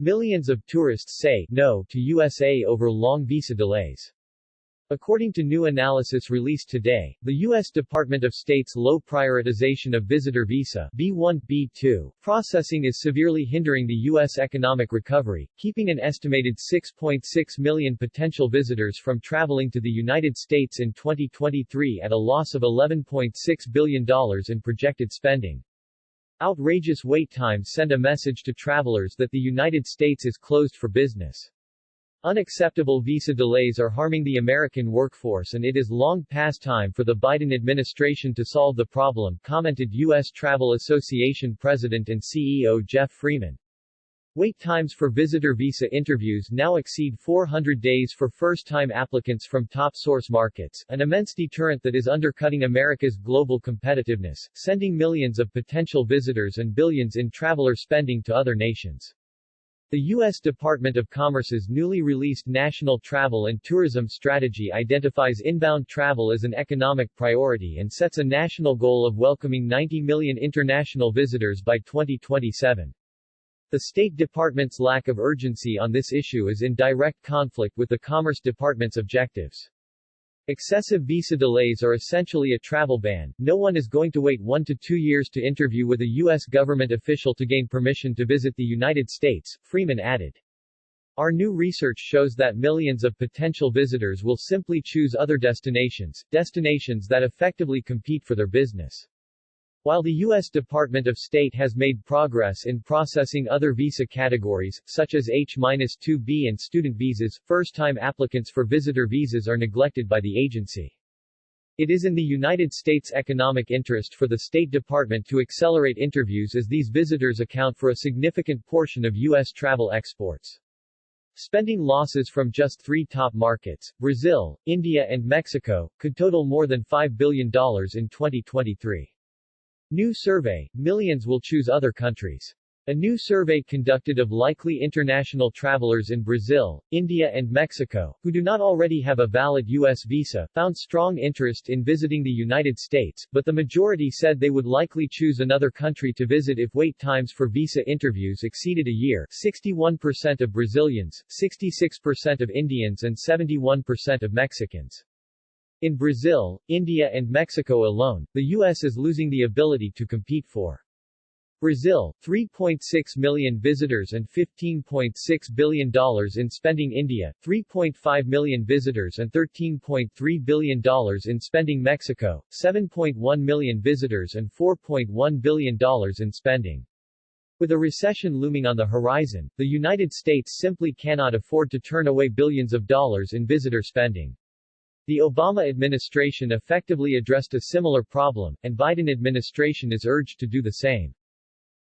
Millions of tourists say no to USA over long visa delays. According to new analysis released today, the U.S. Department of State's low prioritization of visitor visa B1, B2 processing is severely hindering the U.S. economic recovery, keeping an estimated 6.6 million potential visitors from traveling to the United States in 2023 at a loss of $11.6 billion in projected spending. Outrageous wait times send a message to travelers that the United States is closed for business. Unacceptable visa delays are harming the American workforce, and it is long past time for the Biden administration to solve the problem, commented U.S. Travel Association President and CEO Jeff Freeman. Wait times for visitor visa interviews now exceed 400 days for first-time applicants from top source markets, an immense deterrent that is undercutting America's global competitiveness, sending millions of potential visitors and billions in traveler spending to other nations. The U.S. Department of Commerce's newly released National Travel and Tourism Strategy identifies inbound travel as an economic priority and sets a national goal of welcoming 90 million international visitors by 2027. The State Department's lack of urgency on this issue is in direct conflict with the Commerce Department's objectives. Excessive visa delays are essentially a travel ban. No one is going to wait 1 to 2 years to interview with a U.S. government official to gain permission to visit the United States, Freeman added. Our new research shows that millions of potential visitors will simply choose other destinations that effectively compete for their business. While the U.S. Department of State has made progress in processing other visa categories, such as H-2B and student visas, first-time applicants for visitor visas are neglected by the agency. It is in the United States' economic interest for the State Department to accelerate interviews, as these visitors account for a significant portion of U.S. travel exports. Spending losses from just 3 top markets, Brazil, India and Mexico, could total more than $5 billion in 2023. New survey, millions will choose other countries. A new survey conducted of likely international travelers in Brazil, India and Mexico, who do not already have a valid U.S. visa, found strong interest in visiting the United States, but the majority said they would likely choose another country to visit if wait times for visa interviews exceeded a year. 61% of Brazilians, 66% of Indians and 71% of Mexicans. In Brazil, India and Mexico alone, the U.S. is losing the ability to compete for. Brazil, 3.6 million visitors and $15.6 billion in spending. India, 3.5 million visitors and $13.3 billion in spending. Mexico, 7.1 million visitors and $4.1 billion in spending. With a recession looming on the horizon, the United States simply cannot afford to turn away billions of dollars in visitor spending. The Obama administration effectively addressed a similar problem, and Biden administration is urged to do the same.